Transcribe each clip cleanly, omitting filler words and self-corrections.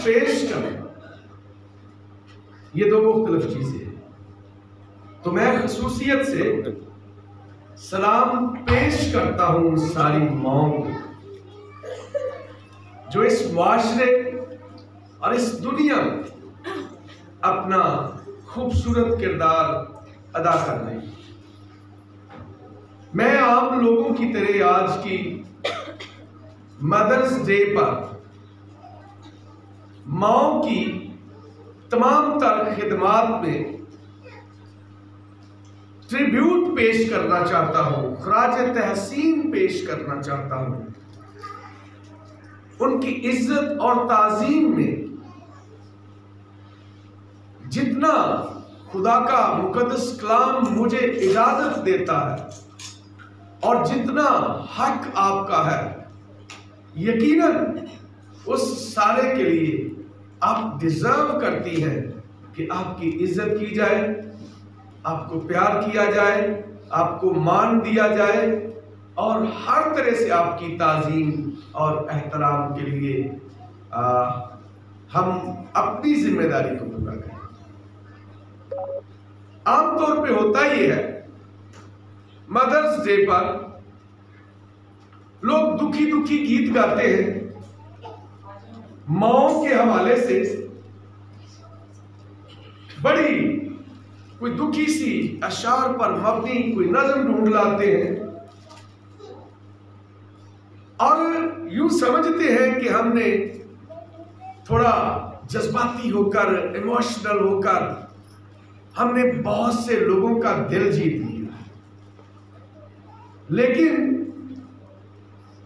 پیش کرنا، یہ دو مختلف چیزیں ہیں۔ تو میں خصوصیت سے سلام پیش کرتا ہوں ساری ماؤں کو جو اس معاشرے اور اس دنیا میں اپنا خوبصورت کردار ادا کر رہے ہیں۔ میں عام لوگوں کی طرح آج کی مدرس ڈے پر ماؤں کی تمام تر خدمات میں ٹریبیوٹ پیش کرنا چاہتا ہوں، خراج تحسین پیش کرنا چاہتا ہوں۔ ان کی عزت اور تعظیم میں جتنا خدا کا مقدس کلام مجھے اجازت دیتا ہے اور جتنا حق آپ کا ہے، یقیناً اس سارے کے لیے آپ ڈیزرو کرتی ہیں کہ آپ کی عزت کی جائے، آپ کو پیار کیا جائے، آپ کو مان دیا جائے اور ہر طرح سے آپ کی تعظیم اور احترام کے لیے ہم اپنی ذمہ داری کو پورا کریں۔ عام طور پہ ہوتا یہ ہے مدرس ڈے پر لوگ دکھی دکھی گیت گاتے ہیں، ماؤں کے حوالے سے بڑی کوئی دکھی سی اشعار پر مبنی کوئی نظم ڈھونڈ لاتے ہیں اور یوں سمجھتے ہیں کہ ہم نے تھوڑا جذباتی ہو کر، ایموشنل ہو کر ہم نے بہت سے لوگوں کا دل جیت لیا۔ لیکن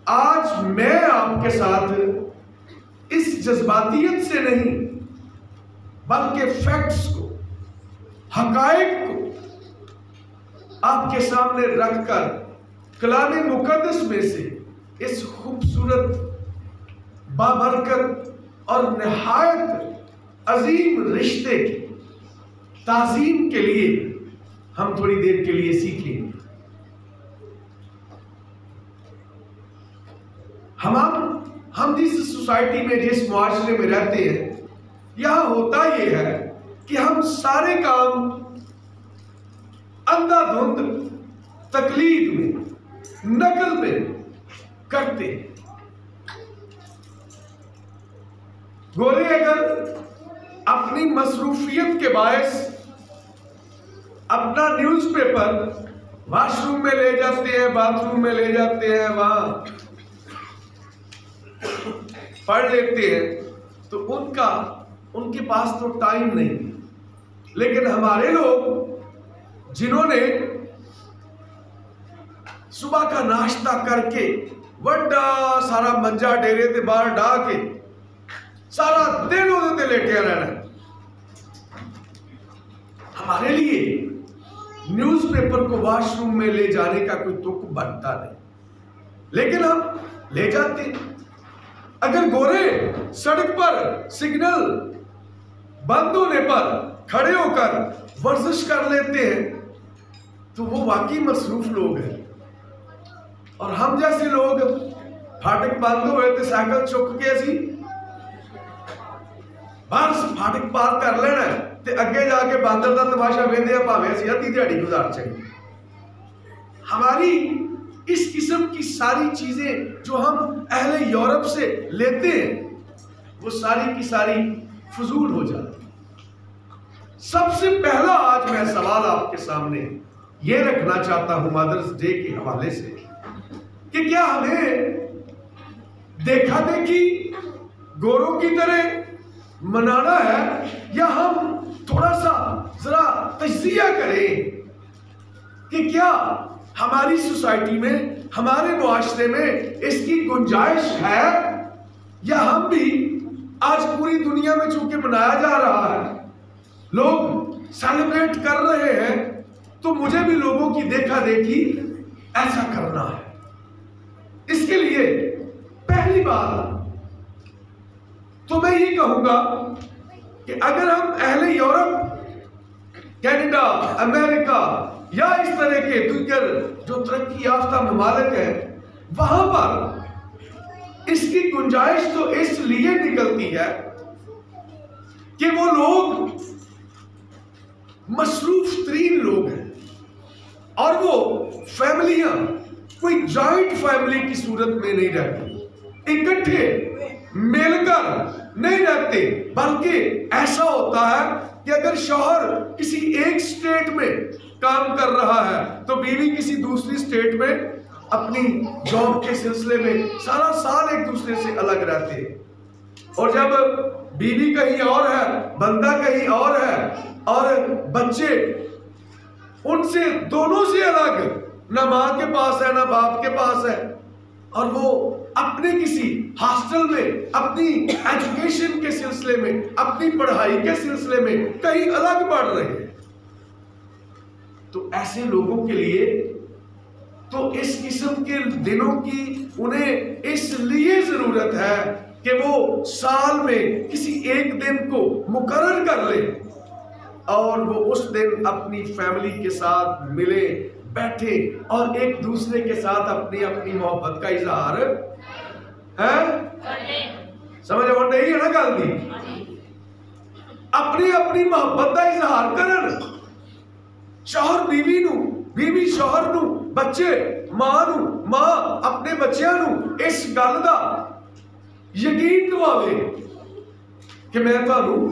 آج میں آپ کے ساتھ اس جذباتیت سے نہیں بلکہ فیکٹس کو، حقائق کو آپ کے سامنے رکھ کر کلام مقدس میں سے اس خوبصورت، بابرکت اور نہایت عظیم رشتے کی تعظیم کے لیے ہم تھوڑی دیر کے لیے سیکھیں گے۔ ہم جس سوسائٹی میں، جس معاشرے میں رہتے ہیں، یہاں ہوتا یہ ہے کہ ہم سارے کام اندھا دھند تقلید میں، نقل میں کرتے ہیں۔ گورے اگر اپنی مصروفیت کے باعث اپنا نیوز پیپر واش روم میں لے جاتے ہیں، باتھ روم میں لے جاتے ہیں، وہاں پڑھ لیتے ہیں، تو ان کے پاس تو ٹائم نہیں۔ لیکن ہمارے لوگ جنہوں نے صبح کا ناشتہ کر کے وڈا سارا منجا ڈیرے تے باہر ڈا کے سارا دن تے لیٹے رہنا، ہمارے لیے نیوز پیپر کو واش روم میں لے جانے کا کوئی تک بنتا نہیں، لیکن ہم لے جاتے ہیں۔ اگر گورے سڑک پر سگنل بند ہونے پر کھڑے ہو کر ورزش کر لیتے ہیں تو وہ واقعی مصروف لوگ ہیں، اور ہم جیسے لوگ پھاٹک بند ہوئے تھے سائیکل چک کے اسی بس پھاٹک پار کر لینا تے اگے جا کے باندر دا تماشا ویندے ہیں، بھاویں اسی ادھی دیہڑی گزار چاہیے۔ ہماری اس قسم کی ساری چیزیں جو ہم اہل یورپ سے لیتے ہیں وہ ساری کی ساری فضول ہو جاتی۔ سب سے پہلا آج میں سوال آپ کے سامنے یہ رکھنا چاہتا ہوں مدرس ڈے کے حوالے سے کہ کیا ہمیں دیکھا دیکھی گوروں کی طرح منانا ہے، یا ہم تھوڑا سا ذرا تجزیہ کریں کہ کیا ہماری سوسائٹی میں، ہمارے معاشرے میں اس کی گنجائش ہے، یا ہم بھی آج پوری دنیا میں چونکہ منایا جا رہا ہے، لوگ سیلیبریٹ کر رہے ہیں، تو مجھے بھی لوگوں کی دیکھا دیکھی ایسا کرنا ہے۔ اس کے لیے پہلی بات تو میں یہ کہوں گا کہ اگر ہم اہل یورپ، کینیڈا، امریکہ یا اس طرح کے دیگر جو ترقی یافتہ ممالک ہیں، وہاں پر اس کی گنجائش تو اس لیے نکلتی ہے کہ وہ لوگ مصروف ترین لوگ ہیں اور وہ فیملیاں کوئی جوائنٹ فیملی کی صورت میں نہیں رہتی، اکٹھے مل کر نہیں رہتے، بلکہ ایسا ہوتا ہے کہ اگر شوہر کسی ایک سٹیٹ میں کام کر رہا ہے تو بیوی کسی دوسری سٹیٹ میں اپنی جاب کے سلسلے میں سارا سال ایک دوسرے سے الگ رہتے ہیں، اور جب بیوی کہیں اور ہے، بندہ کہیں اور ہے، اور بچے ان سے دونوں سے الگ، نہ ماں کے پاس ہے نہ باپ کے پاس ہے، اور وہ اپنے کسی ہاسٹل میں اپنی ایجوکیشن کے سلسلے میں، اپنی پڑھائی کے سلسلے میں کہیں الگ پڑھ رہے ہیں، تو ایسے لوگوں کے لیے تو اس قسم کے دنوں کی انہیں اس لیے ضرورت ہے کہ وہ سال میں کسی ایک دن کو مقرر کر لیں اور وہ اس دن اپنی فیملی کے ساتھ ملے بیٹھے اور ایک دوسرے کے ساتھ اپنی اپنی محبت کا اظہار ہے، سمجھ آ نہیں ہے نا گل دی، اپنی اپنی محبت کا اظہار کرن، شوہر بیوی نو، بیوی شوہر نو، بچے ماں نو، ماں اپنے بچیاں نو اس گل دا یقین دواوے کہ میں تانوں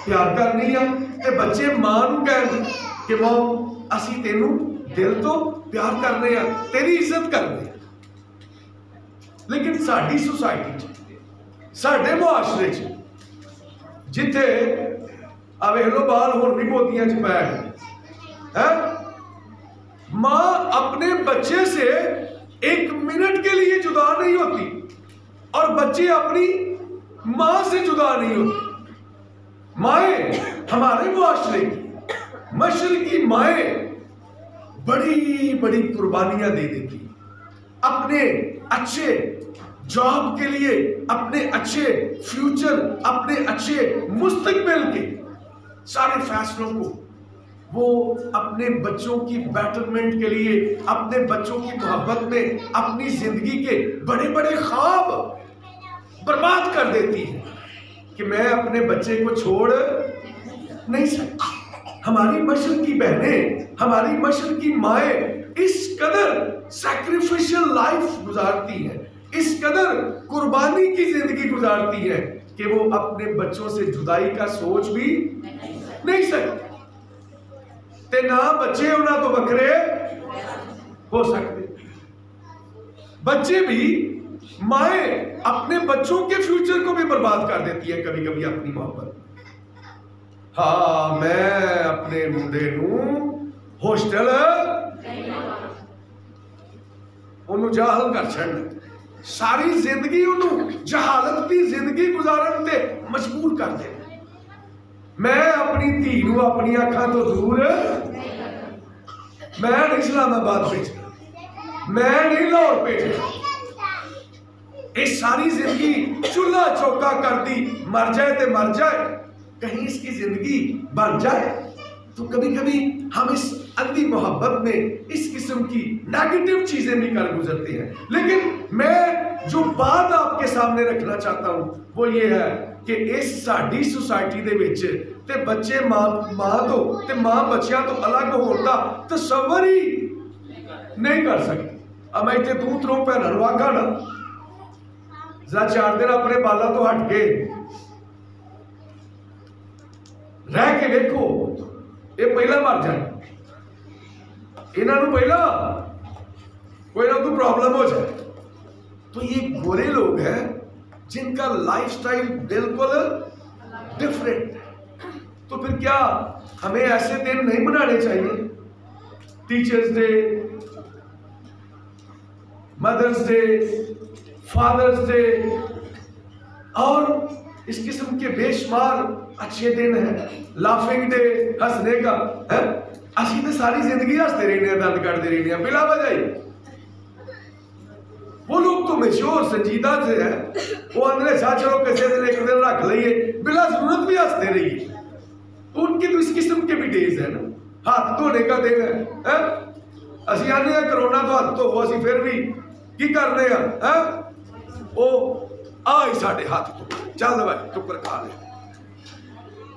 پیار کرنی ہاں، تے بچے ماں نو کہن کہ ماں اسی تینوں دل تو پیار کرنے ہاں، تیری عزت کرنے ہاں۔ لیکن ساڈی سوسائٹی ساڈے معاشرے جتھے اویلو بال ہون بھی گودیاں چ پے ہیں، ماں اپنے بچے سے ایک منٹ کے لیے جدا نہیں ہوتی اور بچے اپنی ماں سے جدا نہیں ہوتے۔ مائیں ہمارے معاشرے کی مشرقی مائیں بڑی بڑی قربانیاں دے دیتی، اپنے اچھے جاب کے لیے، اپنے اچھے فیوچر، اپنے اچھے مستقبل کے سارے فیصلوں کو وہ اپنے بچوں کی بیٹرمنٹ کے لیے، اپنے بچوں کی محبت میں اپنی زندگی کے بڑے بڑے خواب برباد کر دیتی ہے کہ میں اپنے بچے کو چھوڑ نہیں سکتی۔ ہماری مشرقی بہنیں، ہماری مشرقی مائیں اس قدر سیکریفیشل لائف گزارتی ہیں، اس قدر قربانی کی زندگی گزارتی ہیں کہ وہ اپنے بچوں سے جدائی کا سوچ بھی نہیں سکتی، تے نہ بچے انہاں تو بکرے ہو سکتے۔ بچے بھی، مائیں اپنے بچوں کے فیوچر کو بھی برباد کر دیتی ہے کبھی کبھی اپنی محبت۔ ہاں میں اپنے منڈے نو ہاسٹل انہوں جاہل کر چھڑنا، ساری زندگی انہوں جہالت کی زندگی گزارن تے مجبور کر دے۔ میں اپنی دھی نو اپنی آنکھاں تو دور، میں نہیں اسلام آباد بھیجنا، میں نہیں لاہور بھیجنا، اس ساری زندگی چولہا چوکا کر دی، مر جائے تے مر جائے، کہیں اس کی زندگی بن جائے۔ تو کبھی کبھی ہم اس اندھی محبت میں اس قسم کی نیگیٹو چیزیں بھی کر گزرتے ہیں، لیکن میں جو بات آپ کے سامنے رکھنا چاہتا ہوں وہ یہ ہے کہ اس ساڈی سوسائٹی دے وچ تے بچے ماں تو تے ماں بچیاں تو الگ ہوتا تصور ہی نہیں کر سکتے۔ اب میں اتنے دو تروں پہنن واگا نا ذرا 4 دن اپنے بالا تو ہٹ کے رہ کے دیکھو، یہ پہلا مر جائے، انہوں پہلا کوئی نہ کوئی پرابلم ہو جائے۔ تو یہ گورے لوگ ہیں جن کا لائف سٹائل بالکل ڈیفرنٹ ہے۔ تو پھر کیا ہمیں ایسے دن نہیں منانے چاہیے؟ Teachers' Day, Mothers' Day, Fathers' Day اور اس قسم کے بے شمار اچھے دن ہیں، لافنگ ڈے، ہنسنے کا ہے۔ اسی تو ساری زندگی ہنستے رہنے ہیں، دند کٹتے رہنے ہیں بلا وجہ ہی۔ وہ لوگ تو میچور سنجیدہ سے ہیں، وہ اندرے چاہ چلو کسی دن ایک دن رکھ لئیے، بلا ضرورت بھی ہنستے رہیے۔ تو ان کی تو اس قسم کے بھی ڈیز ہیں نا، ہاتھ دھونے کا دن ہے۔ اسی آنے ہیں کرونا تو ہاتھ تو ہو، اسی پھر بھی کی کرنے ہیں، او آئی ساڑھے ہاتھ تو چل بھائی ٹکر کھا لے۔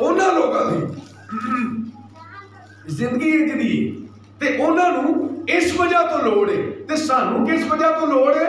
ਉਹਨਾਂ ਲੋਕਾਂ ਦੀ ਜ਼ਿੰਦਗੀ ਇੰਜਦੀ ਤੇ ਉਹਨਾਂ ਨੂੰ ਇਸ ਵਜ੍ਹਾ ਤੋਂ ਲੋੜ ਹੈ ਤੇ ਸਾਨੂੰ ਕਿਸ ਵਜ੍ਹਾ ਤੋਂ ਲੋੜ ਹੈ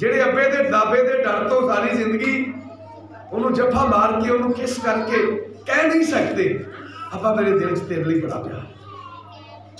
ਜਿਹੜੇ ਅੱਬੇ ਦੇ ਦਾਬੇ ਦੇ ਡਰ ਤੋਂ ਸਾਰੀ ਜ਼ਿੰਦਗੀ ਉਹਨੂੰ ਜੱਫਾ ਮਾਰ ਕੇ ਉਹਨੂੰ ਕਿਸ ਕਰਕੇ ਕਹਿ ਨਹੀਂ ਸਕਦੇ ਅੱਬਾ ਮੇਰੇ ਦਿਲ 'ਚ ਤੇਰੇ ਲਈ ਬੜਾ ਪਿਆਰ।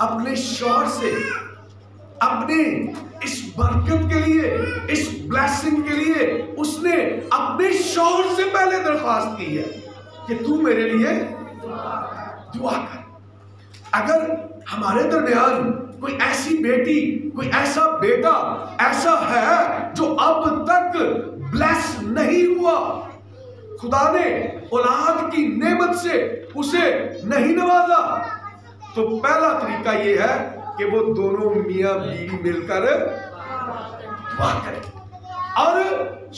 اپنے شوہر سے اپنے اس برکت کے لیے، اس بلیسنگ کے لیے اس نے اپنے شوہر سے پہلے درخواست کی ہے کہ تو میرے لیے دعا کر۔ اگر ہمارے درمیان کوئی ایسی بیٹی، کوئی ایسا بیٹا ایسا ہے جو اب تک بلیس نہیں ہوا، خدا نے اولاد کی نعمت سے اسے نہیں نوازا، تو پہلا طریقہ یہ ہے کہ وہ دونوں میاں بیوی مل کر دعا کریں۔ اور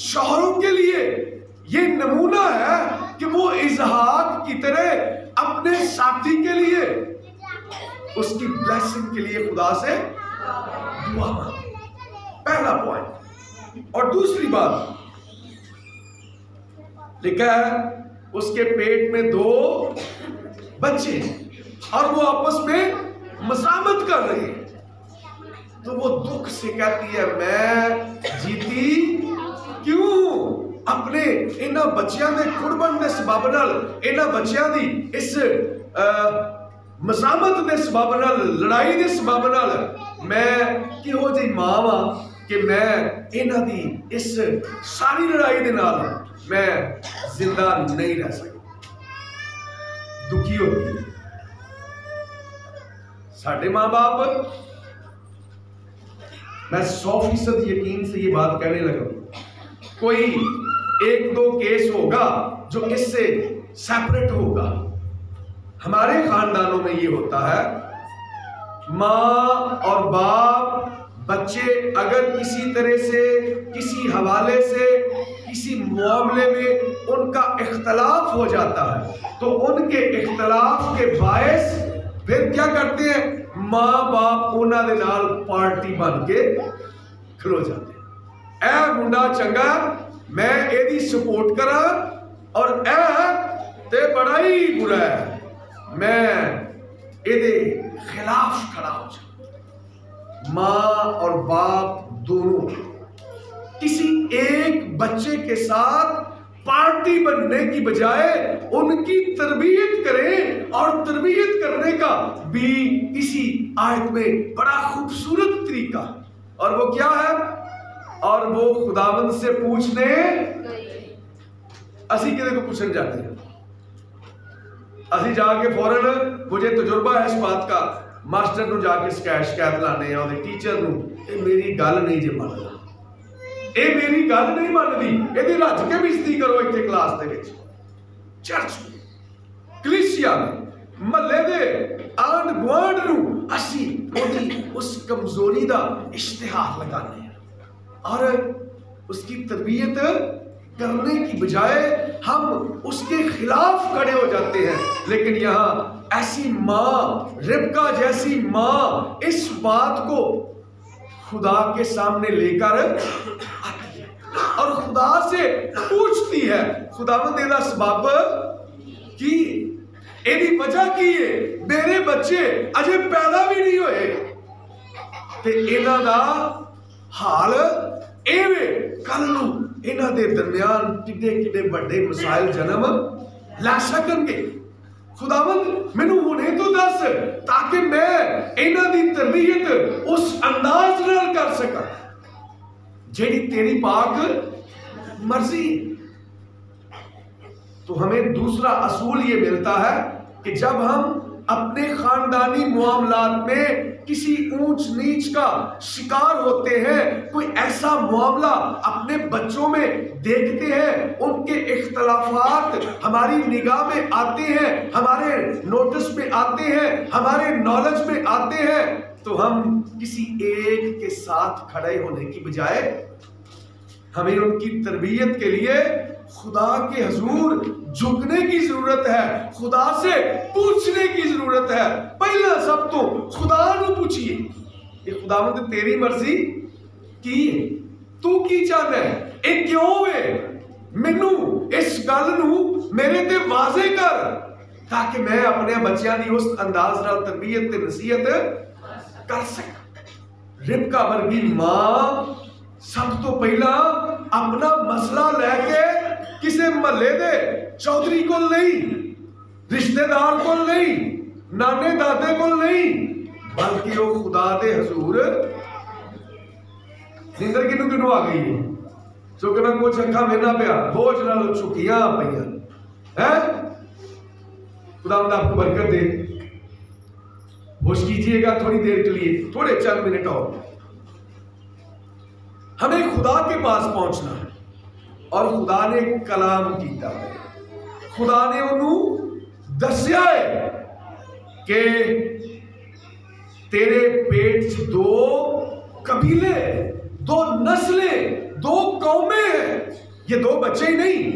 شوہروں کے لیے یہ نمونہ ہے کہ وہ اسحاق کی طرح اپنے ساتھی کے لیے، اس کی بلیسنگ کے لیے خدا سے دعا مانگے، پہلا پوائنٹ۔ اور دوسری بات لکھا ہے اس کے پیٹ میں 2 بچے اور وہ آپس میں مزاحمت کر رہے ہیں، تو وہ دکھ سے کہتی ہے میں جیتی کیوں ہوں؟ اپنے انہاں بچیاں دے کڑبن دے سبب نال، انہاں بچیاں دی اس مزاحمت دے سبب نال، لڑائی دے سبب نال میں کہو جی ماں ہاں کہ میں انہاں دی اس ساری لڑائی دے نال میں زندہ نہیں رہ سکتا، دکھی ہوتی ہے۔ ساڈے ماں باپ، میں 100% یقین سے یہ بات کہنے لگا، کوئی 1-2 کیس ہوگا جو اس سے سیپریٹ ہوگا۔ ہمارے خاندانوں میں یہ ہوتا ہے، ماں اور باپ، بچے اگر کسی طرح سے، کسی حوالے سے، کسی معاملے میں ان کا اختلاف ہو جاتا ہے تو ان کے اختلاف کے باعث پھر کیا کرتے ہیں؟ ماں باپ انہاں دے نال پارٹی بن کے کھلو جاتے ہیں، اے منڈا چنگا میں ایدی سپورٹ کرا اور اے تے بڑا ہی برا ہے میں ایدے خلاف کھڑا ہو جاؤں۔ ماں اور باپ دونوں کسی ایک بچے کے ساتھ پارٹی بننے کی بجائے ان کی تربیت کریں، اور تربیت کرنے کا بھی اسی آیت میں بڑا خوبصورت طریقہ، اور وہ کیا ہے؟ اور وہ خداوند سے پوچھنے، اسی کدے کو پوچھنے جاتے ہیں، اسی جا کے فوراً مجھے تجربہ ہے اس بات کا، ماسٹر نو جا کے شکایت لانے ہیں، اور ٹیچر نو اے میری گل نہیں جے ماننا، اے میری گل نہیں ماننی، اے دی رج کے بےزتی کرو اتنے کلاس دے وچ، چرچ میں، کلیسیا میں، محلے دے آنڈ گوانڈ نو اسی اودی اس کمزوری دا اشتہار لگانے ہیں، اور اس کی تربیت کرنے کی بجائے ہم اس کے خلاف کھڑے ہو جاتے ہیں۔ لیکن یہاں ایسی ماں، ربکا جیسی ماں اس بات کو خدا کے سامنے لے کر آتی ہے اور خدا سے پوچھتی ہے، خداوند دا سبب کی، ایدی وجہ کی ہے، میرے بچے اجے پیدا بھی نہیں ہوئے تے انہاں دا حال ایویں کل نو انہاں دے درمیان کڈے کڈے بڑے مسائل جنم لا سکن گے۔ خداوند مینوں ہنے تو دس تاکہ میں انہاں دی تربیت اس انداز نال کر سکاں جیڑی تیری پاک مرضی ہے۔ تو ہمیں دوسرا اصول یہ ملتا ہے کہ جب ہم اپنے خاندانی معاملات میں کسی اونچ نیچ کا شکار ہوتے ہیں، کوئی ایسا معاملہ اپنے بچوں میں دیکھتے ہیں، ان کے اختلافات ہماری نگاہ میں آتے ہیں، ہمارے نوٹس میں آتے ہیں، ہمارے نالج میں آتے ہیں، تو ہم کسی ایک کے ساتھ کھڑے ہونے کی بجائے ہمیں ان کی تربیت کے لیے خدا کے حضور جھکنے کی ضرورت ہے، خدا سے پوچھنے کی ضرورت ہے۔ پہلا سب تو خدا نو پوچھئے کہ خداوند تیری مرضی کی ہے، تو کی چاہنا ہے، اے کیوں ہے، مینوں اس گل نو میرے تے واضح کر تاکہ میں اپنے بچیاں دی اس انداز نال تربیت تے نصیحت کر سکاں۔ ربکا ورگی ماں سب تو پہلا اپنا مسئلہ لے کے کسے محلے دے چودھری کو نہیں، رشتہ دار کو نہیں، نانے دادے کو نہیں، بلکہ وہ خدا دے حضور نیندر کنوں کنوں آ گئی ہے جو کہ میں کچھ اکھا مینا پیا بوجھ نال چکیاں پئیاں ہیں. خدا آپ کو برکت دے. ہوش کیجئے گا تھوڑی دیر کے لیے, تھوڑے چند منٹ اور. ہمیں خدا کے پاس پہنچنا ہے اور خدا نے کلام کیتا ہے. خدا نے انہوں دسیا ہے کہ تیرے پیٹ دو قبیلے, دو نسلیں, دو قومیں ہیں. یہ دو بچے ہی نہیں,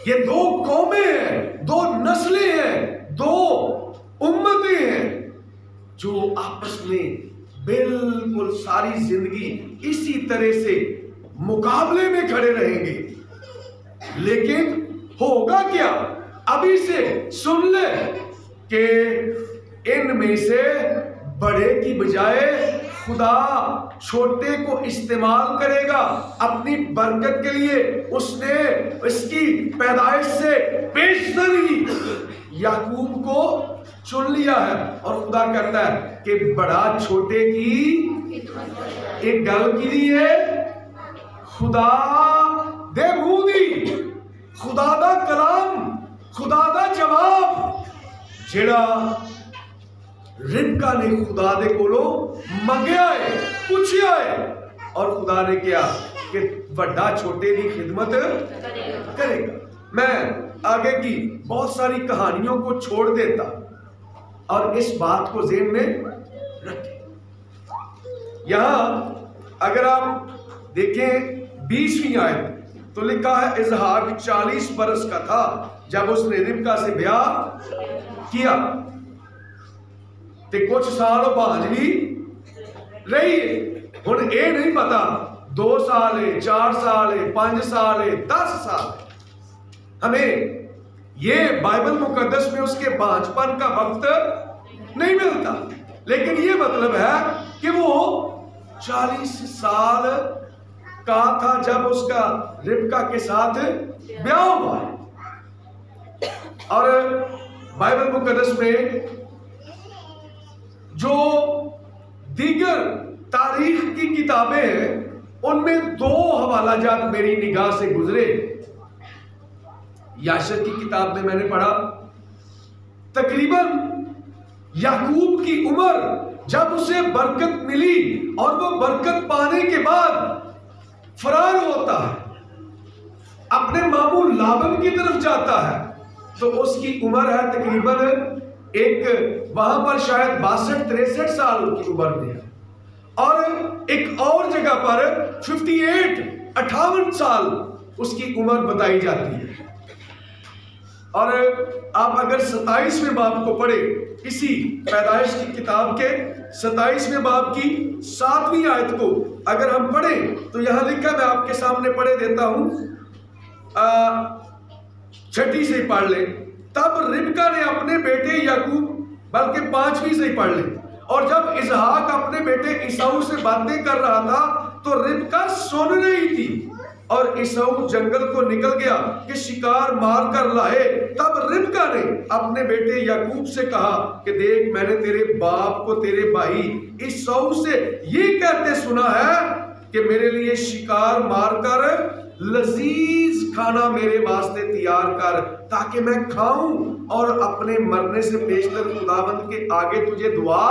یہ دو قومیں ہیں, دو نسلیں ہیں, دو امتیں ہیں جو آپس میں بالکل ساری زندگی اسی طرح سے مقابلے میں کھڑے رہیں گے. لیکن ہوگا کیا؟ ابھی سے سن لے کہ ان میں سے بڑے کی بجائے خدا چھوٹے کو استعمال کرے گا اپنی برکت کے لیے. اس نے اس کی پیدائش سے پیشتری یعقوب کو چن لیا ہے اور خدا کہتا ہے کہ بڑا چھوٹے کی ایک گل کی لیے خدا دے منہ دی, خدا دا کلام, خدا دا جواب جڑا ربکا نے خدا دے کولو منگیا ہے, پوچھیا ہے, اور خدا نے کیا کہ بڑا چھوٹے کی خدمت کرے گا. میں آگے کی بہت ساری کہانیوں کو چھوڑ دیتا اور اس بات کو ذہن میں رکھیں. یہاں اگر آپ دیکھیں 20ویں آیت تو لکھا ہے اسحاق 40 برس کا تھا جب اس نے ربکا سے بیاہ کیا. تے کچھ سال وہ بھانج بھی رہی ہے. ہن اے نہیں پتا 2 سال ہے, 4 سال ہے, 5 سال ہے, 10 سال. ہمیں یہ بائبل مقدس میں اس کے بانجھ پن کا وقت نہیں ملتا, لیکن یہ مطلب ہے کہ وہ 40 سال کا تھا جب اس کا ربکا کے ساتھ بیاہ ہوا. اور بائبل مقدس میں جو دیگر تاریخ کی کتابیں ہیں ان میں 2 حوالہ جات میری نگاہ سے گزرے. یاشر کی کتاب میں نے پڑھا تقریباً یعقوب کی عمر جب اسے برکت ملی اور وہ برکت پانے کے بعد فرار ہوتا ہے, اپنے ماموں لابن کی طرف جاتا ہے, تو اس کی عمر ہے تقریباً ایک وہاں پر شاید 62-63 سال کی عمر میں ہے, اور ایک اور جگہ پر 58 سال اس کی عمر بتائی جاتی ہے. اور آپ اگر 27ویں باب کو پڑھیں, اسی پیدائش کی کتاب کے 27ویں باب کی 7ویں آیت کو اگر ہم پڑھیں تو یہاں لکھا, میں آپ کے سامنے پڑھے دیتا ہوں, 6 سے پڑھ لیں. تب ربکا نے اپنے بیٹے یعقوب, بلکہ 5ویں سے پڑھ لیں, اور جب اسحاق اپنے بیٹے عیساؤ سے باتیں کر رہا تھا تو ربکا سن رہی تھی اور عیساؤ جنگل کو نکل گیا کہ شکار مار کر لائے. تب ربکا نے اپنے بیٹے یعقوب سے کہا کہ دیکھ, میں نے تیرے باپ کو تیرے بھائی عیساؤ سے یہ کہتے سنا ہے کہ میرے لیے شکار مار کر لذیذ کھانا میرے واسطے تیار کر تاکہ میں کھاؤں اور اپنے مرنے سے پیشتر خداوند کے آگے تجھے دعا.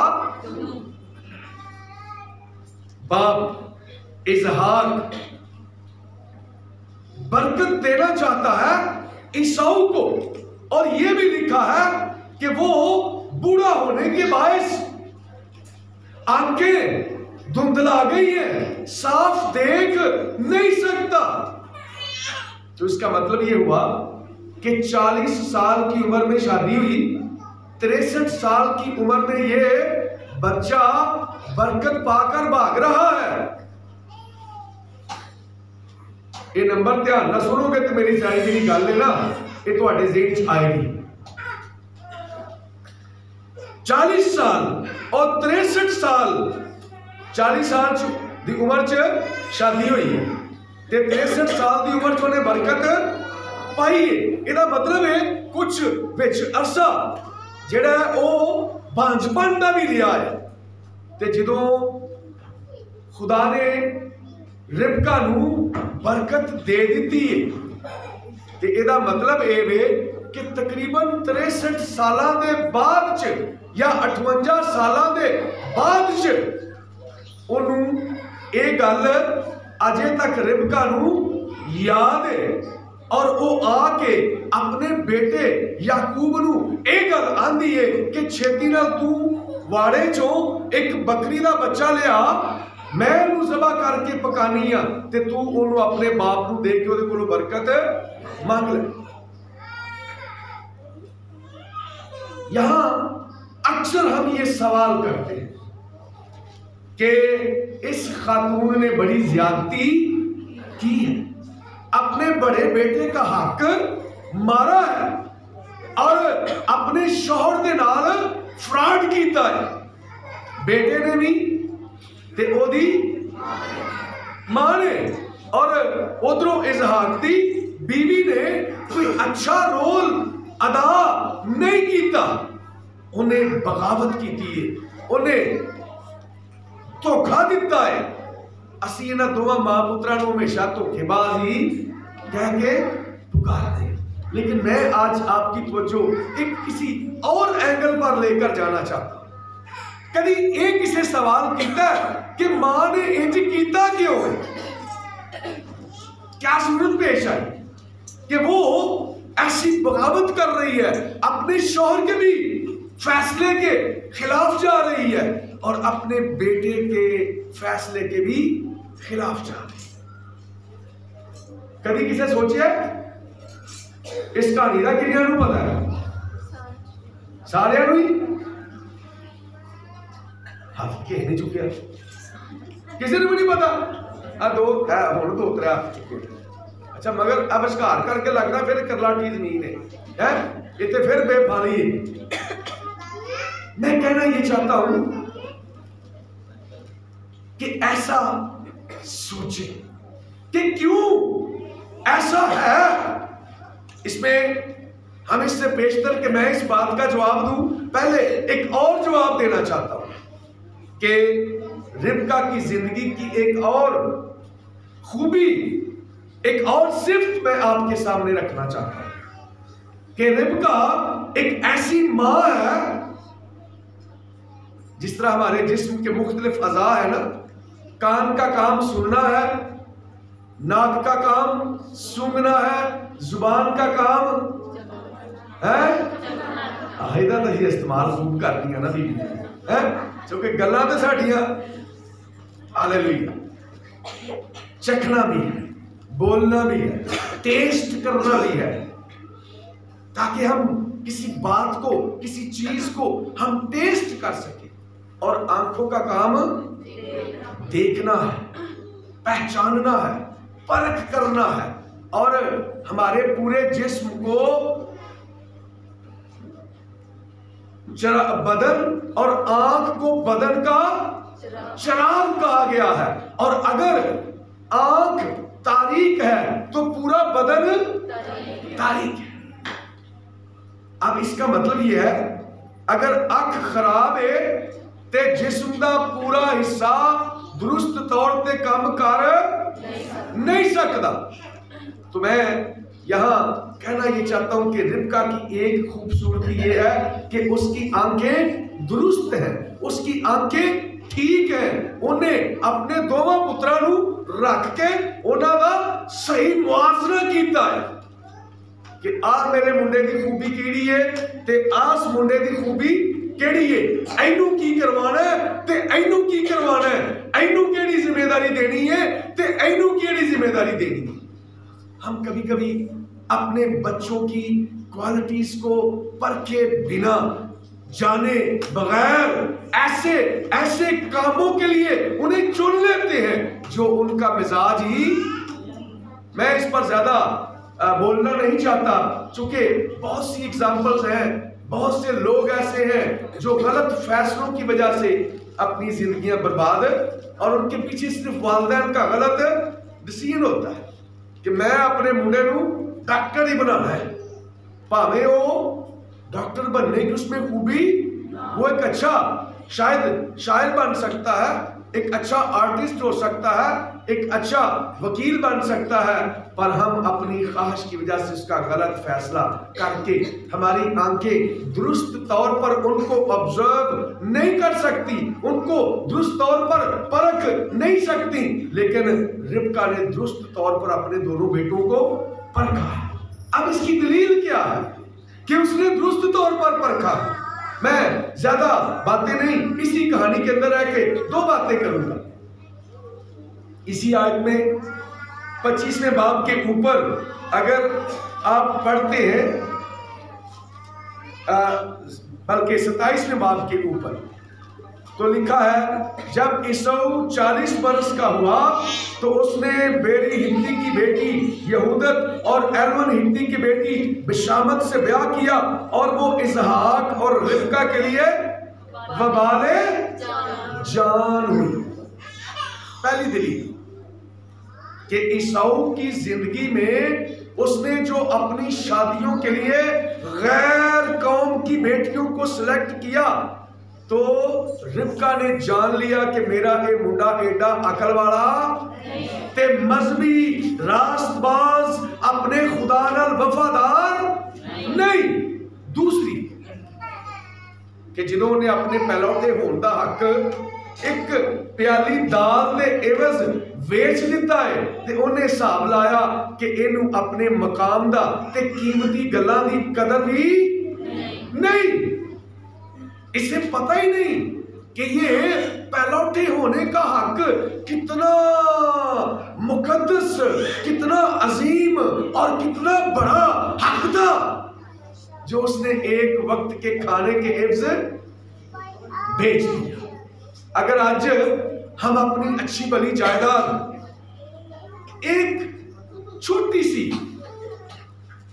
باپ اسحاق برکت دینا چاہتا ہے عیساؤ کو, اور یہ بھی لکھا ہے کہ وہ بوڑھا ہونے کے باعث آنکھیں دھندلا گئی ہیں, صاف دیکھ نہیں سکتا. تو اس کا مطلب یہ ہوا کہ 40 سال کی عمر میں شادی ہوئی, 63 سال کی عمر میں یہ بچہ برکت پا کر بھاگ رہا ہے. یہ نمبر دھیان نہ سنو گے تو میری ساری جی گل ہے نا, یہ تواڈے ذہن چ آئے گی. 40 سال اور 63 سال, 40 سال دی عمر چ شادی ہوئی ہے تے 63 سال دی عمر چ انہیں برکت پائی ہے. یہ مطلب ہے کچھ وچ عرصہ جڑا ہے او بانجھ پن دا بھی لیا ہے, تے جدوں خدا نے ربکا نو برکت دے دیتی ہے تے ادا مطلب اے وے کہ تقریباً 63 سالاں دے بعد چ یا 58 سالاں دے بعد چ انہوں اے گل اجے تک ربکا نو یاد ہے اور وہ آ کے اپنے بیٹے یعقوب نو اے گل آندی ہے کہ چھیتی نال تو واڑے چوں ایک بکری دا بچہ لیا میں انہوں ذبح کر کے پکانی ہاں تے تو انہوں اپنے باپ نو دے کے وہ کولو برکت مانگ لے. یہاں اکثر ہم یہ سوال کرتے ہیں کہ اس خاتون نے بڑی زیادتی کی ہے, اپنے بڑے بیٹے کا حق مارا ہے اور اپنے شوہر دے نال فراڈ کیتا ہے. بیٹے نے بھی تے او دی ماں نے اور ادھروں اسحاق دی بیوی نے کوئی اچھا رول ادا نہیں کیتا, انہیں بغاوت کیتی ہے, انہیں دھوکھا دیتا ہے. اسی انہاں دوواں ماں پتراں نوں ہمیشہ دھوکے باز ہی کہہ کے پکارتے ہیں. لیکن میں آج آپ کی توجہ ایک کسی اور اینگل پر لے کر جانا چاہتا ہوں. کبھی ایک اسے سوال کیتا ہے کہ ماں نے انج کیتا کیوں ہے؟ کیا صورت پیش آئی کہ وہ ایسی بغاوت کر رہی ہے, اپنے شوہر کے بھی فیصلے کے خلاف جا رہی ہے اور اپنے بیٹے کے فیصلے کے بھی خلاف جا رہی ہے. کبھی کسے سوچیا اس کہانی کا کنیا نو پتا ہے؟ سارے نو ہی ہاتھ کے نہیں چکیا, کسی نے بھی نہیں پتا. دو ہوں دو تر ہاتھ چکے. اچھا مگر اب اشکار کر کے لگنا پھر کرلاٹی زمین ہے اتنے پھر بے پھالی ہے. میں کہنا یہ چاہتا ہوں کہ ایسا سوچے کہ کیوں ایسا ہے. اس میں ہم اس سے بیشتر کہ میں اس بات کا جواب دوں, پہلے ایک اور جواب دینا چاہتا ہوں کہ ربکا کی زندگی کی ایک اور خوبی, ایک اور صفت میں آپ کے سامنے رکھنا چاہتا ہوں کہ ربکا ایک ایسی ماں ہے, جس طرح ہمارے جسم کے مختلف اعضاء ہیں نا, کان کا کام سننا ہے, ناک کا کام سونگنا ہے, زبان کا کام ہے آہدہ تو یہ استعمال خوب کر دیا نا بیوی نے, چونکہ گلاں تے ساڈیاں ہاللیلویہ, چکھنا بھی ہے, بولنا بھی ہے, ٹیسٹ کرنا بھی ہے, تاکہ ہم کسی بات کو کسی چیز کو ہم ٹیسٹ کر سکیں. اور آنکھوں کا کام دیکھنا ہے, پہچاننا ہے, پرکھ کرنا ہے, اور ہمارے پورے جسم کو بدن اور آنکھ کو بدن کا چراغ کہا گیا ہے, اور اگر آنکھ تاریک ہے تو پورا بدن تاریک ہے. اب اس کا مطلب یہ ہے اگر آنکھ خراب ہے تے جسم دا پورا حصہ درست طور تے کام کر نہیں سکتا. تو میں یہاں کہنا یہ چاہتا ہوں کہ ربکا کی ایک خوبصورتی یہ ہے کہ اس کی آنکھیں درست ہیں, اس کی آنکھیں ٹھیک ہیں. انہیں اپنے دوواں پتراں نو رکھ کے انہاں دا صحیح موازنہ کیتا ہے کہ آ میرے منڈے دی خوبی کیڑی ہے تے آس منڈے دی خوبی کیڑی ہے, اینو کی کروانا ہے تے اینو کی کروانا ہے, اینو کیڑی ذمہ داری دینی ہے تے اینو کیڑی ذمہ داری دینی ہے. ہم کبھی کبھی اپنے بچوں کی کوالٹیز کو پرکھے بنا جانے بغیر ایسے کاموں کے لیے انہیں چن لیتے ہیں جو ان کا مزاج ہی. میں اس پر زیادہ بولنا نہیں چاہتا چونکہ بہت سی اگزامپلز ہیں, بہت سے لوگ ایسے ہیں جو غلط فیصلوں کی وجہ سے اپنی زندگیاں برباد, اور ان کے پیچھے صرف والدین کا غلط ڈیسیژن ہوتا ہے کہ میں اپنے منڈے نو ڈاکٹر ہی بنانا ہے, بھاویں وہ ڈاکٹر بننے کی اس میں خوبی وہ ایک اچھا شاید شاعر بن سکتا ہے، ایک اچھا آرٹسٹ ہو سکتا ہے، ایک اچھا وکیل بن سکتا ہے، پر ہم اپنی خواہش کی وجہ سے اس کا غلط فیصلہ کر کے ہماری آنکھیں درست طور پر ان کو آبزرو نہیں کر سکتی، ان کو درست طور پر پرکھ نہیں سکتی، لیکن ربکا نے درست طور پر اپنے دونوں بیٹوں کو پرکھا ہے۔ اب اس کی دلیل کیا ہے کہ اس نے درست طور پر پرکھا؟ میں زیادہ باتیں نہیں، اسی کہانی کے اندر رہ کے 2 باتیں کروں گا۔ اسی آیت میں 25ویں باب کے اوپر اگر آپ پڑھتے ہیں، بلکہ 27ویں باب کے اوپر، تو لکھا ہے جب عیسو 40 برس کا ہوا تو اس نے بیری ہندی کی بیٹی یہودت اور ایرون ہندی کی بیٹی بشامت سے بیاہ کیا، اور وہ اسحاق اور ربکا کے لیے وبال جان ہوئی۔ پہلی دلیل کہ عیسو کی زندگی میں اس نے جو اپنی شادیوں کے لیے غیر قوم کی بیٹیوں کو سلیکٹ کیا، تو ربکا نے جان لیا کہ میرا اے منڈا ایڈا عقل والا تے مذہبی راست باز اپنے خدا نال وفادار نہیں۔ دوسری کہ جنہوں نے اپنے پہلوٹے ہون دا حق ایک پیالی دال دے عوض ویچ دیتا ہے، تے انہیں حساب لایا کہ انہوں اپنے مقام دا تے قیمتی گلاں دی قدر بھی نہیں، اسے پتہ ہی نہیں کہ یہ پہلوٹے ہونے کا حق کتنا مقدس، کتنا عظیم اور کتنا بڑا حق تھا، جو اس نے ایک وقت کے کھانے کے عوض بیچ دیا۔ اگر آج ہم اپنی اچھی بلی جائیداد ایک چھوٹی سی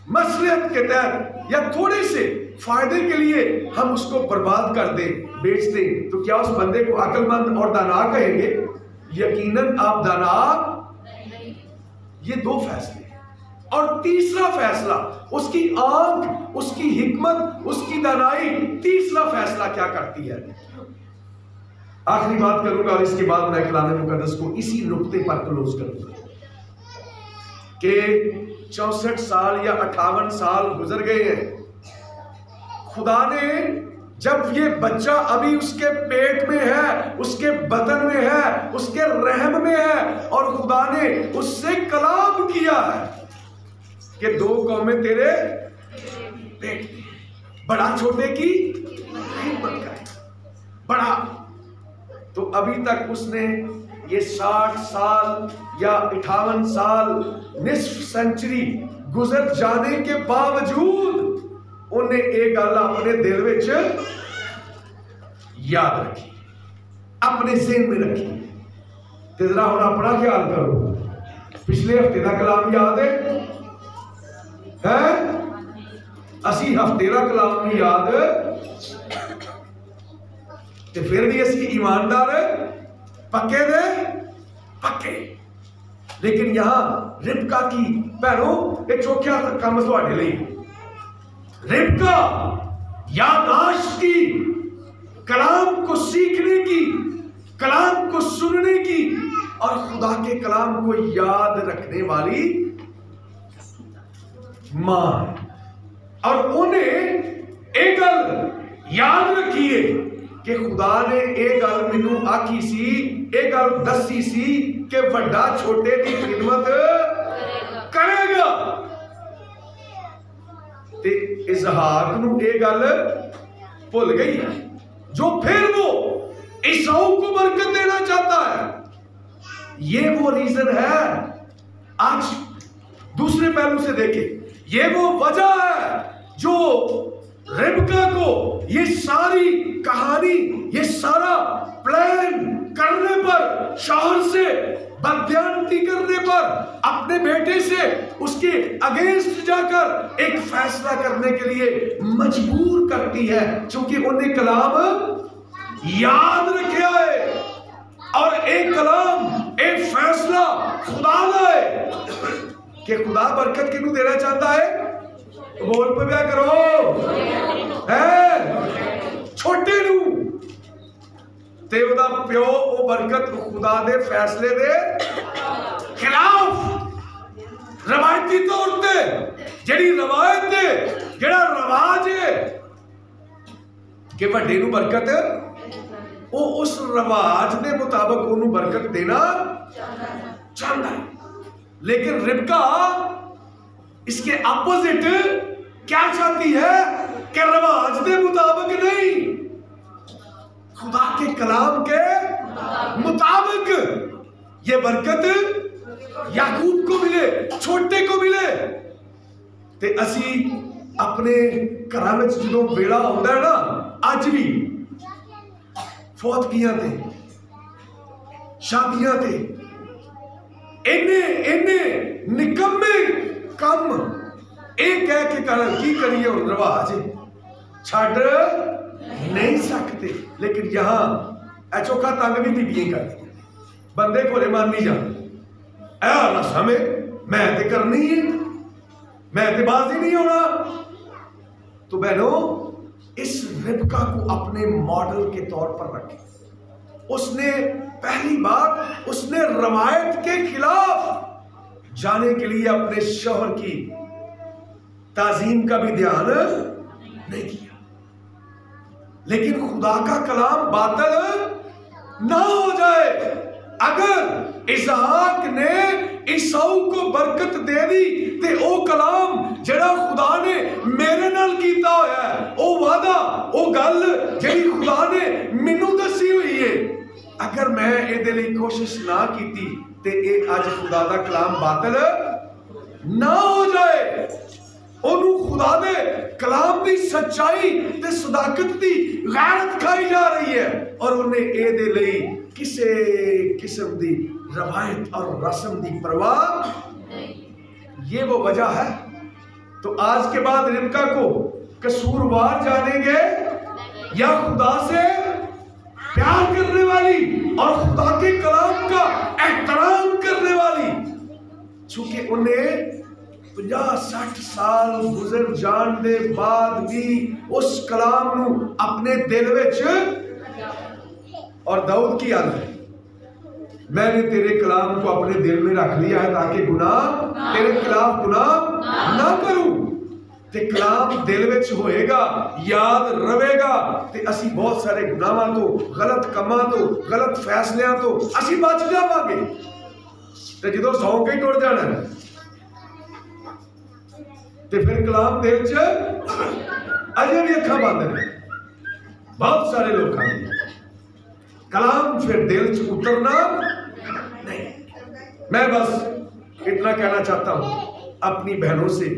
مصلحت کے تحت یا تھوڑے سے فائدے کے لیے ہم اس کو برباد کر دیں، بیچ دیں، تو کیا اس بندے کو عقل مند اور دانا کہیں گے؟ یقیناً آپ دانا۔ یہ 2 فیصلے ہیں، اور تیسرا فیصلہ اس کی آنکھ، اس کی حکمت، اس کی دانائی تیسرا فیصلہ کیا کرتی ہے؟ آخری بات کروں گا اور اس کے بعد میں کلام مقدس کو اسی نقطے پر کلوز کروں گا کہ 64 سال یا 58 سال گزر گئے ہیں، خدا نے جب یہ بچہ ابھی اس کے پیٹ میں ہے، اس کے بدن میں ہے، اس کے رحم میں ہے، اور خدا نے اس سے کلام کیا ہے کہ 2 قومیں تیرے پیٹ میں، بڑا چھوٹے کی خدمت کرے، بڑا۔ تو ابھی تک اس نے یہ 60 سال یا 58 سال، نصف سنچری گزر جانے کے باوجود انہیں ایک گل اپنے دل وچ یاد رکھی، اپنے ذہن میں رکھی۔ تے ذرا ہن اپنا خیال کرو، پچھلے ہفتے دا کلام یاد ہے؟ اسی ہفتے دا کلام نہیں یاد، تے پھر بھی اسی ایماندار پکے دے پکے۔ لیکن یہاں ربکا کی بہنوں ایک چوکھا کام تواڈے لئی، ربکا یادداشت کی، کلام کو سیکھنے کی، کلام کو سننے کی اور خدا کے کلام کو یاد رکھنے والی ماں، اور انہیں ایک گل یاد رکھیے کہ خدا نے ایک گل مینوں آکھی سی، ایک گل دسی سی کہ بڑا چھوٹے کی خدمت کرے گا، تے اسحاق نو ایک گل بھول گئی ہے، جو پھر وہ عیسو کو برکت دینا چاہتا ہے۔ یہ وہ ریزن ہے، آج دوسرے پہلو سے دیکھیں، یہ وہ وجہ ہے جو ربکا کو یہ ساری کہانی، یہ سارا پلان کرنے پر، شوہر سے بددیانتی کرنے پر، اپنے بیٹے سے اس کے اگینسٹ جا کر ایک فیصلہ کرنے کے لیے مجبور کرتی ہے، چونکہ انہیں کلام یاد رکھا ہے، اور ایک کلام، ایک فیصلہ خدا لائے کہ خدا برکت کنوں دینا چاہتا ہے۔ بول پہ بیا کرو، چھوٹے نو تے او دا پیو او برکت خدا دے فیصلے دے خلاف روایتی طور تے جڑی روایت ہے جڑا رواج ہے کہ وڈے نو برکت او اس رواج دے مطابق انہوں برکت دینا چاہتا ہے. لیکن ربکا اس کے اپوزٹ کیا چاہتی ہے کہ رواج دے مطابق نہیں، خدا کے کلام کے مطابق یہ برکت یعقوب کو ملے، چھوٹے کو ملے. تے اسی اپنے گھراں وچ جدوں ویلا ہوندا ہے نا، اج بھی فوت کیاں تے شادیاں تے اینے نکمے کم اے کہہ کے کی کریے ہن رواج چھڈ نہیں سکتے. لیکن یہاں اے چوکھا تنگ بھی بیبیاں کرتی بندے کو مان نہیں جان اے رسم میں تے کرنی ہے، میں تے باز ہی نہیں ہونا. تو بہنوں اس ربکا کو اپنے ماڈل کے طور پر رکھیں. اس نے پہلی بات اس نے روایت کے خلاف جانے کے لیے اپنے شوہر کی تعظیم کا بھی دھیان نہیں کیا. لیکن خدا کا کلام باطل نہ ہو جائے. اگر اسحاق نے عیساؤ کو برکت دے دی تے او کلام جڑا خدا نے میرے نال کیتا ہویا ہے، او وعدہ او گل جڑی خدا نے مینوں دسی ہوئی ہے، اگر میں اے دے لئی کوشش نہ کیتی تے اے اج خدا دا کلام باطل نہ ہو جائے. انہوں خدا دے کلام دی سچائی تے صداقت دی غیرت کھائی جا رہی ہے، اور انہیں اے دے لئی کسے قسم دی روایت اور رسم دی پرواہ. یہ وہ وجہ ہے. تو آج کے بعد ربکا کو قصوروار جانیں گے یا خدا سے پیار کرنے والی اور خدا کے کلام کا احترام کرنے والی؟ چونکہ انہیں 50-60 سال گزر جان دے بعد بھی اس کلام نو اپنے دل وچ، اور داؤد کی عادت ہے میں نے تیرے کلام کو اپنے دل میں رکھ لیا ہے تاکہ گناہ تیرے خلاف گناہ نہ کروں. تے کلام دل وچ ہوئے گا، یاد رہے گا، تے اسی بہت سارے گناہاں تو، غلط کماں تو، غلط فیصلیاں تو اسی بچ جاواں گے. تے جدوں سو کے ٹر جانا ہے تے پھر کلام دل چ اجے بھی اکھاں بند ہیں. بہت سارے لوگ کلام پھر دل چ اترنا نہیں. میں بس اتنا کہنا چاہتا ہوں اپنی بہنوں سے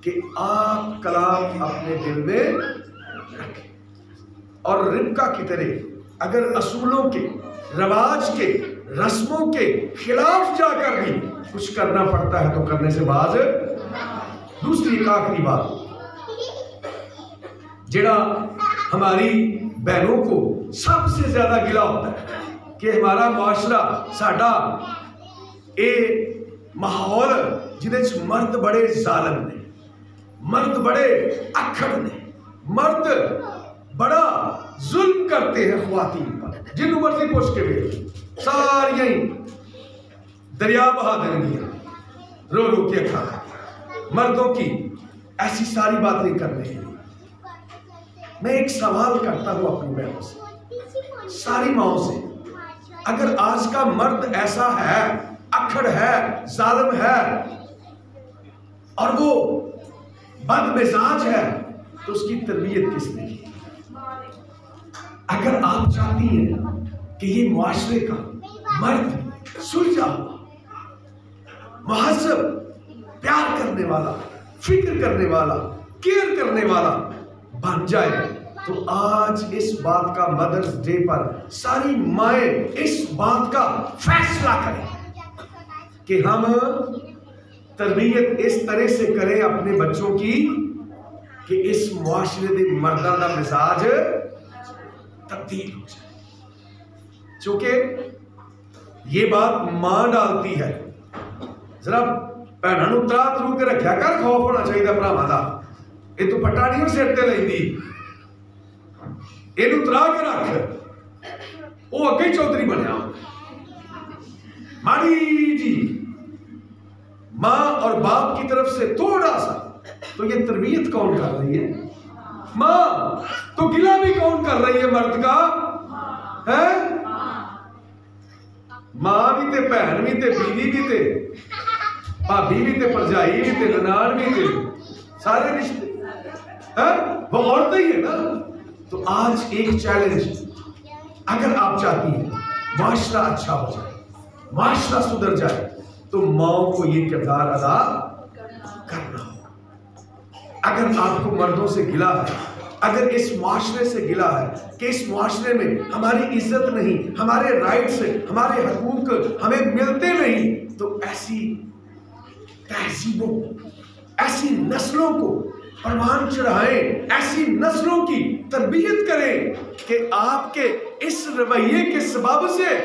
کہ آپ کلام اپنے دل میں رکھیں، اور ربکا کی طرح اگر اصولوں کے، رواج کے، رسموں کے خلاف جا کر بھی کچھ کرنا پڑتا ہے تو کرنے سے باز. دوسری ایک آخری بات جڑا ہماری بہنوں کو سب سے زیادہ گلا ہوتا ہے کہ ہمارا معاشرہ ساڈا اے ماحول جس مرد بڑے ظالم نے، مرد بڑے اکھڑ نے، مرد بڑا ظلم کرتے ہیں خواتین پر. جنہوں مرضی پوچھ کے بھی ساری دریا بہا دیں گی رو رو کے کھا. مردوں کی ایسی ساری باتیں کرنے ہیں. میں ایک سوال کرتا ہوں اپنی بہنوں سے، ساری ماؤں سے، اگر آج کا مرد ایسا ہے، اکھڑ ہے، ظالم ہے، اور وہ بد مزاج ہے، تو اس کی تربیت کس نے کی؟ اگر آپ چاہتی ہیں کہ یہ معاشرے کا مرد سلجھا ہوا، مہذب، پیار کرنے والا، فکر کرنے والا، کیئر کرنے والا بن جائے، تو آج اس بات کا مدرس ڈے پر ساری مائیں اس بات کا فیصلہ کریں کہ ہم تربیت اس طرح سے کریں اپنے بچوں کی کہ اس معاشرے دے مردہ دا مزاج تبدیل ہو جائے. چونکہ یہ بات ماں ڈالتی ہے. ذرا بہنوں نوں ترا ترو کے رکھیا کر، خوف ہونا چاہیے بھراواں دا. یہ تو پٹا نہیں سر تے لیندی، اینو ترا کے رکھ. وہ اگے چودھری بنیا ماڑی جی ماں اور باپ کی طرف سے تھوڑا سا تو یہ تربیت کون کر رہی ہے؟ ماں. تو گلہ بھی کون کر رہی ہے مرد کا ہے؟ ماں بھی تے بہن بھی تے بیوی بھی تے بھابی بھی تے پرجائی بھی تے ننان بھی تے سارے رشتے وہ عورتیں ہی ہے نا. تو آج ایک چیلنج، اگر آپ چاہتی ہیں معاشرہ اچھا ہو جائے، معاشرہ سدھر جائے، تو ماؤں کو یہ کردار ادا کرنا ہوگا. اگر آپ کو مردوں سے گلہ ہے، اگر اس معاشرے سے گلہ ہے کہ اس معاشرے میں ہماری عزت نہیں، ہمارے رائٹس، ہمارے حقوق ہمیں ملتے نہیں، تو ایسی تہذیبوں، ایسی نسلوں کو پروان چڑھائیں، ایسی نسلوں کی تربیت کریں کہ آپ کے اس رویے کے سبب سے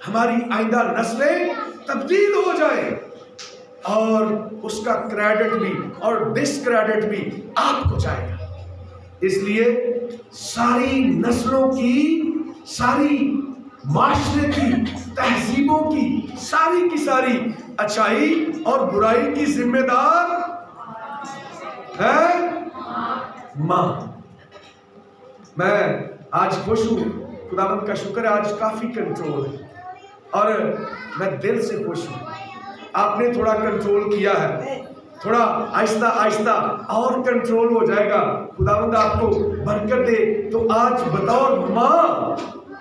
ہماری آئندہ نسلیں تبدیل ہو جائیں، اور اس کا کریڈٹ بھی اور ڈس کریڈٹ بھی آپ کو جائے گا. اس لیے ساری نسلوں کی، ساری معاشرے کی تہذیبوں کی ساری اچھائی اور برائی کی ذمہ دار ہے ماں. میں آج خوش ہوں، خداوند کا شکر ہے، آج کافی کنٹرول ہے اور میں دل سے خوش ہوں. آپ نے تھوڑا کنٹرول کیا ہے، تھوڑا آہستہ آہستہ اور کنٹرول ہو جائے گا. خداوند آپ کو برکت دے. تو آج بطور ماں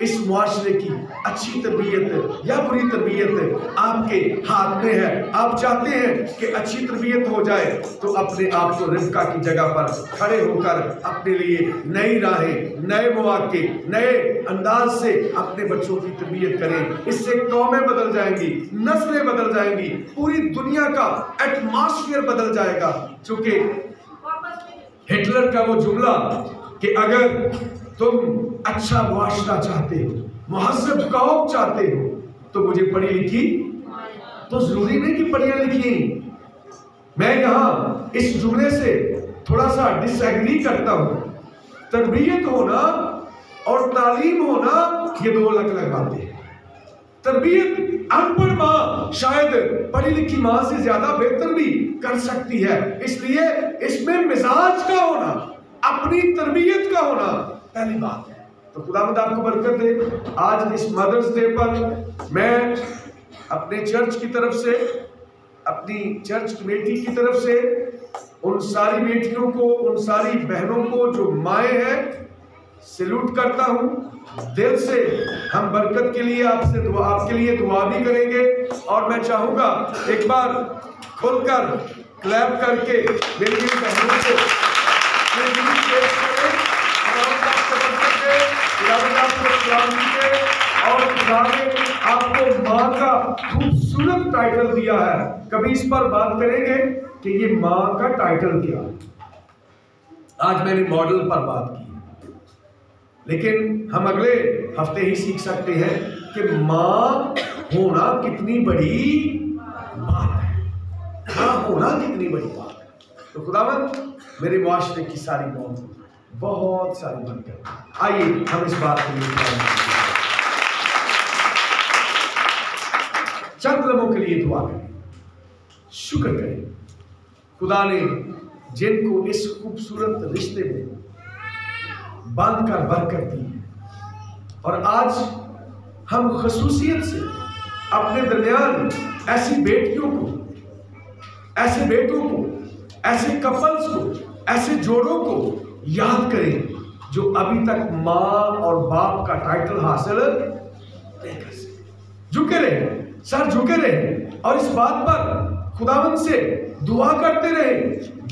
اس معاشرے کی اچھی تربیت یا بری تربیت آپ کے ہاتھ میں ہے. آپ چاہتے ہیں کہ اچھی تربیت ہو جائے تو اپنے آپ کو ربکا کی جگہ پر کھڑے ہو کر اپنے لیے نئی راہیں، نئے مواقع، نئے انداز سے اپنے بچوں کی تربیت کریں. اس سے قومیں بدل جائیں گی، نسلیں بدل جائیں گی، پوری دنیا کا ایٹماسفیئر بدل جائے گا. چونکہ ہٹلر کا وہ جملہ کہ اگر تم اچھا معاشرہ چاہتے ہو، مہذب قوم چاہتے ہو، تو مجھے پڑھی لکھی تو ضروری نہیں کہ پڑھیاں لکھی. میں یہاں اس جملے سے تھوڑا سا ڈس ایگری کرتا ہوں. تربیت ہونا اور تعلیم ہونا یہ دو الگ الگ باتیں ہیں. تربیت ان پڑھ ماں شاید پڑھی لکھی ماں سے زیادہ بہتر بھی کر سکتی ہے. اس لیے اس میں مزاج کا ہونا، اپنی تربیت کا ہونا پہلی بات ہے. تو خداوند آپ کو برکت دے. آج اس مدرس ڈے پر میں اپنے چرچ کی طرف سے، اپنی چرچ کمیٹی کی طرف سے ان ساری بیٹیوں کو، ان ساری بہنوں کو جو مائیں ہیں سیلوٹ کرتا ہوں. دل سے ہم برکت کے لیے آپ کے لیے دعا بھی کریں گے، اور میں چاہوں گا ایک بار کھل کر کلیپ کر کے میری بہنوں کو اور خدا نے آپ کو ماں کا خوبصورت ٹائٹل دیا ہے. کبھی اس پر بات کریں گے کہ یہ ماں کا ٹائٹل کیا. آج میں نے ماڈل پر بات کی، لیکن ہم اگلے ہفتے ہی سیکھ سکتے ہیں کہ ماں ہونا کتنی بڑی بات ہے. ماں ہونا کتنی بڑی بات ہے. تو خداوند میرے معاشرے کی ساری موت بہت ساری برکت. آئیے ہم اس بات کے لیے چند لمحوں کے لیے دعا کریں، شکر کریں. خدا نے جن کو اس خوبصورت رشتے میں باندھ کر برکت دی ہے، اور آج ہم خصوصیت سے اپنے درمیان ایسی بیٹیوں کو، ایسے بیٹوں کو، ایسے کپلز کو، ایسے جوڑوں کو یاد کریں جو ابھی تک ماں اور باپ کا ٹائٹل حاصل نہیں کر سکے. جھکے رہے، سر جھکے رہے، اور اس بات پر خداوند سے دعا کرتے رہے،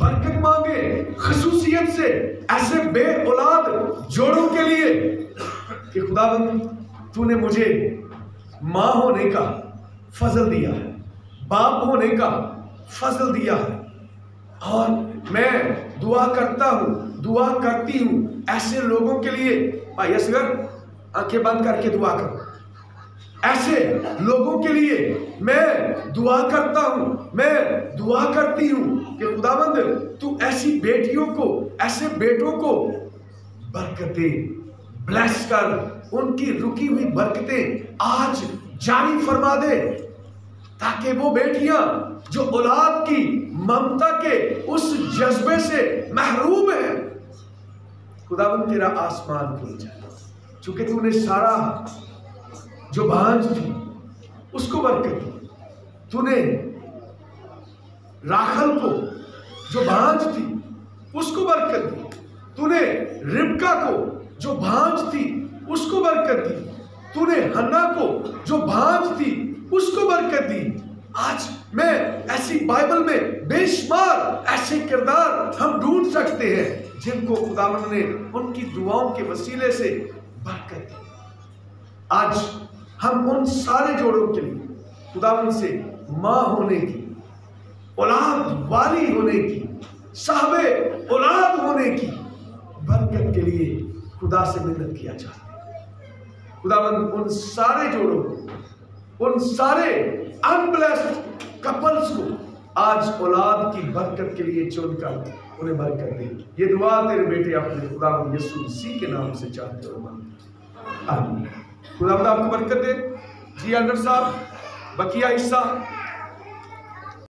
برکت مانگے خصوصیت سے ایسے بے اولاد جوڑوں کے لیے کہ خداوند تو نے مجھے ماں ہونے کا فضل دیا ہے، باپ ہونے کا فضل دیا ہے، اور میں دعا کرتا ہوں، دعا کرتی ہوں ایسے لوگوں کے لیے. بھائی اصغر آنکھیں بند کر کے دعا کرو. ایسے لوگوں کے لیے میں دعا کرتا ہوں، میں دعا کرتی ہوں کہ خداوند تو ایسی بیٹیوں کو، ایسے بیٹوں کو برکت دے، بلیس کر ان کی رکی ہوئی برکتیں آج جاری فرما دے، تاکہ وہ بیٹیاں جو اولاد کی ممتا کے اس جذبے سے محروم ہیں، خداوند تیرا آسمان کھل جائے، چونکہ تو نے سارا جو بھانج تھی اس کو برکت دی، تو نے راحل کو جو بھانج تھی اس کو برکت دی، تو نے ربکا کو جو بھانج تھی اس کو برکت دی، تو نے حنا کو جو بھانج تھی اس کو برکت دی۔ آج میں ایسی بائبل میں بے شمار ایسے کردار ہم ڈھونڈ سکتے ہیں جن کو خداوند نے ان کی دعاؤں کے وسیلے سے برکت دی۔ آج ہم ان سارے جوڑوں کے لیے خداوند سے ماں ہونے کی، اولاد والی ہونے کی، صاحب اولاد ہونے کی برکت کے لیے خدا سے منت کیا چاہتے ہیں۔ خداوند ان سارے جوڑوں کو، ان سارے انبلیسڈ کپلز کو آج اولاد کی برکت کے لیے چن کر انہیں برکت دے۔ یہ دعا تیرے بیٹے اپنے خداوند یسوع مسیح کے نام سے چاہتے اور مانگتے ہیں، آمین۔ خداوند آپ کو برکت دے۔ جی انڈر صاحب بقیہ حصہ